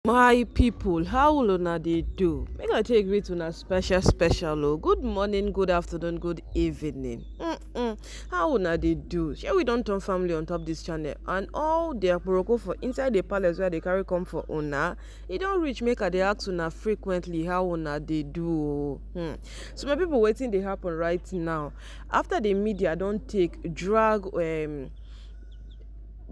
My people, how una dey do? Make I take greet una special oh. Good morning, good afternoon, good evening. How una dey do? Shey we don turn family on top dis channel and all the akporoko for inside the palace wey I dey carry come for una. E don reach make I dey ask una frequently how una dey do So my people, wetin dey happen right now? After the media don take drag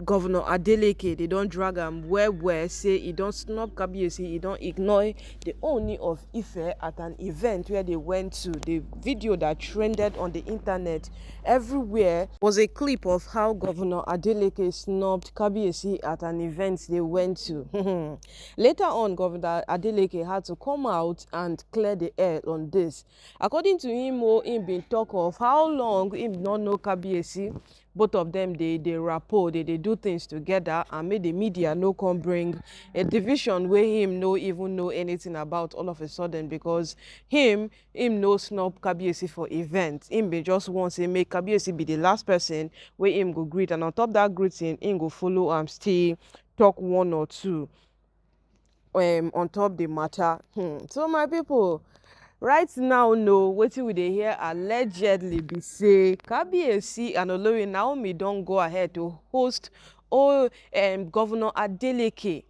governor Adeleke, they don drag am well say e don snub kabiyesi, e don ignore the ooni of Ife at an event where they went to. The video that trended on the internet everywhere was a clip of how governor Adeleke snubbed kabiyesi at an event they went to. Later on, governor Adeleke had to come out and clear the air on this. According to him, him been talk of how long him no know kabiyesi. Both of them they rapport, they do things together, and make the media no come bring a division where him no even know anything about all of a sudden, because him no snub kabiyesi for events. Him be just want say make kabiyesi be the last person where him go greet, and on top that greeting him go follow still talk one or two on top the matter. So my people, right now, no, wetin we dey hear allegedly be say kabiyesi and olori naomi don go ahead to host governor Adeleke.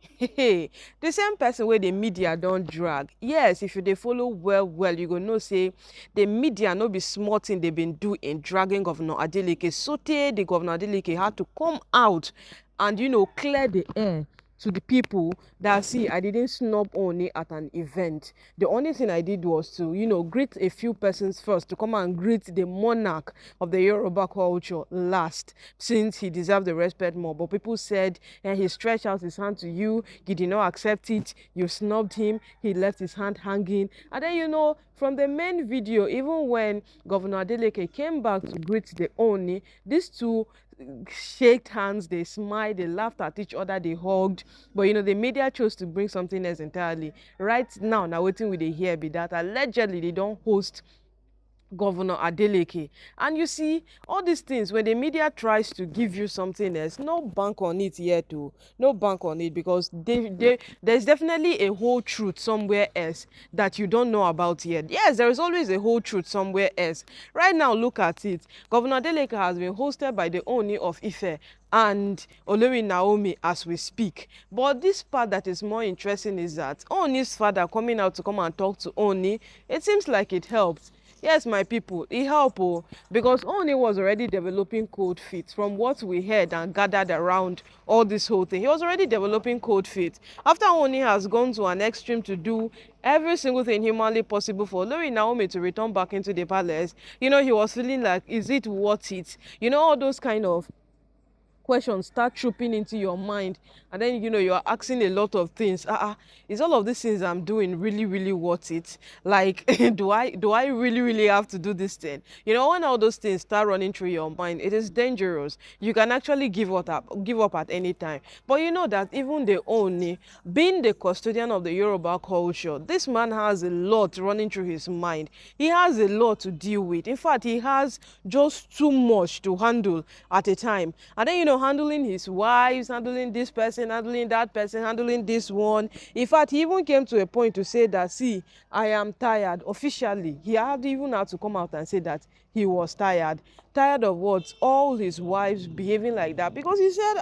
The same person wey the media don drag. Yes, if you dey follow well you go know say the media no be small thing they been do in dragging governor Adeleke, sotey the governor Adeleke had to come out and clear the air to the people that, see, I didn't snub Ooni at an event. The only thing I did was to greet a few persons first, to come and greet the monarch of the Yoruba culture last, since he deserved the respect more. But people said, he stretched out his hand to you, you did not accept it, you snubbed him, he left his hand hanging. And then from the main video, even when Governor Adeleke came back to greet the Ooni, these two shaked hands, they smiled, they laughed at each other, they hugged. But the media chose to bring something else entirely. Right now wetin we dey hear be that allegedly they don't host Governor Adeleke. And you see, all these things, when the media tries to give you something else, no bank on it yet too. No bank on it, because there's definitely a whole truth somewhere else that you don't know about yet. Yes, there is always a whole truth somewhere else. Right now, look at it. Governor Adeleke has been hosted by the Ooni of Ife and Olori Naomi as we speak. But this part that is more interesting is that Ooni's father coming out to come and talk to Ooni, it seems like it helped. Yes, my people, it helped because Ooni was already developing cold feet. From what we heard and gathered around all this whole thing, he was already developing cold feet. After Ooni has gone to an extreme to do every single thing humanly possible for Olori Naomi to return back into the palace, he was feeling like, is it worth it? All those kind of questions start trooping into your mind, and then you are asking a lot of things. Is all of these things I'm doing really worth it? Like, do I really have to do this thing? When all those things start running through your mind, it is dangerous. You can actually give up at any time. But that even the Ooni, being the custodian of the Yoruba culture, this man has a lot running through his mind. He has a lot to deal with. In fact, he has just too much to handle at a time. And then handling his wives, handling this person, handling that person, handling this one. In fact, he even came to a point to say that, see, I am tired. Officially, he even had to come out and say that he was tired. Tired of what? All his wives behaving like that. Because he said,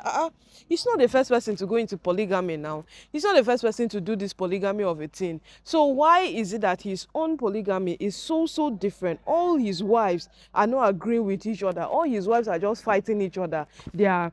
he's not the first person to go into polygamy now. He's not the first person to do this polygamy of a thing. So why is it that his own polygamy is so different? All his wives are not agreeing with each other. All his wives are just fighting each other. They are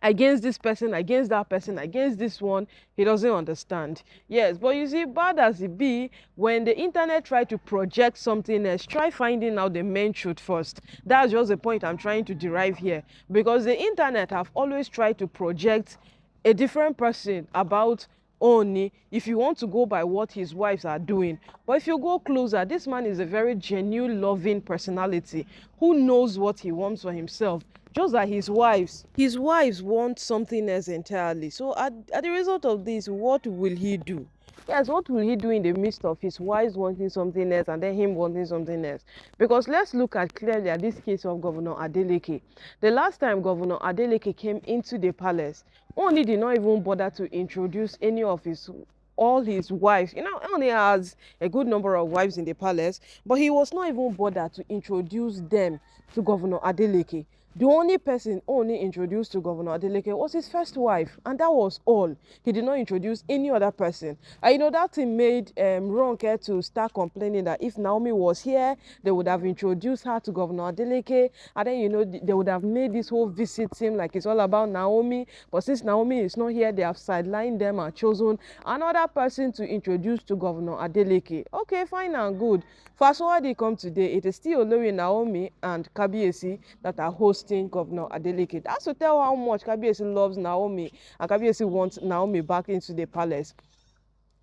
against this person, against that person, against this one. He doesn't understand. Yes, but you see, bad as it be, when the internet try to project something else, try finding out the main truth first. That's just the point I'm trying to derive here, because the internet have always tried to project a different person about Ooni, if you want to go by what his wives are doing. But if you go closer, this man is a very genuine, loving personality who knows what he wants for himself. Just like his wives want something else entirely. So at the result of this, what will he do? Yes, what will he do in the midst of his wives wanting something else and then him wanting something else? Because let's look at clearly at this case of Governor Adeleke. The last time Governor Adeleke came into the palace, Ooni did not even bother to introduce any of his all his wives. You know, Ooni has a good number of wives in the palace, but he was not even bothered to introduce them to Governor Adeleke. The only person Ooni introduced to Governor Adeleke was his first wife, and that was all. He did not introduce any other person. And you know, that thing made Ronke to start complaining that if Naomi was here, they would have introduced her to Governor Adeleke, and then, you know, they would have made this whole visit seem like it's all about Naomi. But since Naomi is not here, they have sidelined them and chosen another person to introduce to Governor Adeleke. Okay, fine and good. Fast forward, they come today, it is still Olori Naomi and Kabiyesi that are hosting Governor Adeleke. That's to tell how much Kabiyesi loves Naomi, and Kabiyesi wants Naomi back into the palace.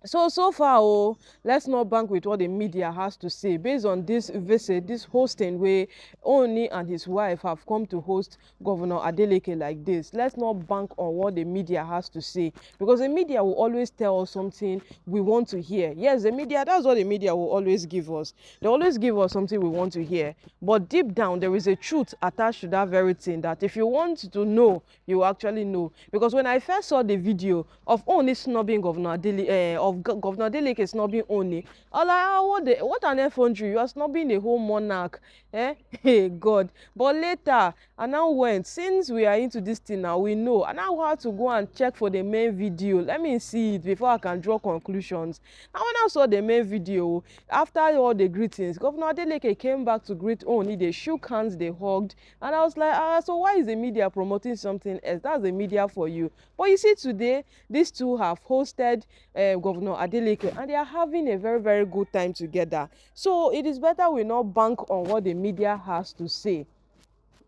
So far, oh, let's not bank with what the media has to say. Based on this visit, this hosting where Ooni and his wife have come to host Governor Adeleke like this, let's not bank on what the media has to say, because the media will always tell us something we want to hear. Yes, the media, that's what the media will always give us. They always give us something we want to hear. But deep down, there is a truth attached to that very thing that if you want to know, you will actually know. Because when I first saw the video of Ooni snubbing Governor Adeleke, Governor Adeleke snubbing Ooni, I was like, oh, what an effrontery. You are snubbing the whole monarch. Eh? Hey, God. But later, I now went, since we are into this thing now, we know. I now had to go and check for the main video. Let me see it before I can draw conclusions. And when I saw the main video, after all the greetings, Governor Adeleke came back to greet Ooni. They shook hands, they hugged. And I was like, so why is the media promoting something else? That's the media for you. But you see, today, these two have hosted Governor Adeleke, and they are having a very, very good time together. So it is better we not bank on what the media has to say.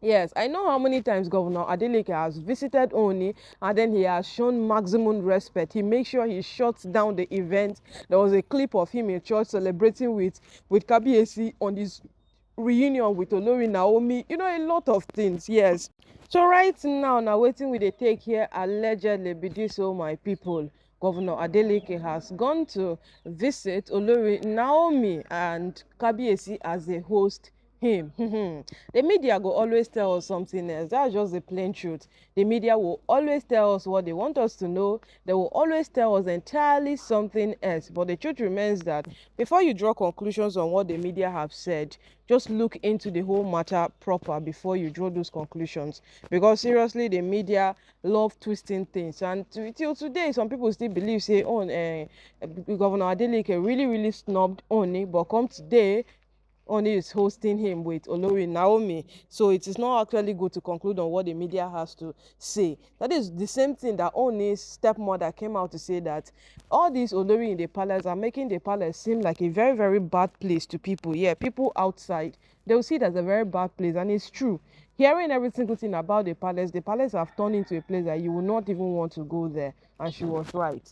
Yes, I know how many times Governor Adeleke has visited Ooni, and then he has shown maximum respect. He makes sure he shuts down the event. There was a clip of him in church celebrating with Kabiyesi on his reunion with Olori Naomi. You know, a lot of things, yes. So right now wetin we dey take here allegedly be this, oh my people. Governor Adeleke has gone to visit Olori Naomi and Kabiyesi as they host him. The media go always tell us something else. That's just the plain truth. The media will always tell us what they want us to know. They will always tell us entirely something else. But the truth remains that before you draw conclusions on what the media have said, just look into the whole matter proper before you draw those conclusions. Because seriously, the media love twisting things, and till today some people still believe say Governor Adeleke really snubbed Ooni, but come today Ooni is hosting him with Olori Naomi. So it is not actually good to conclude on what the media has to say. That is the same thing that Ooni's stepmother came out to say, that all these Olori in the palace are making the palace seem like a very, very bad place to people. Yeah, people outside, they will see it as a very bad place, and it's true. Hearing every single thing about the palace have turned into a place that you will not even want to go there. And she was right.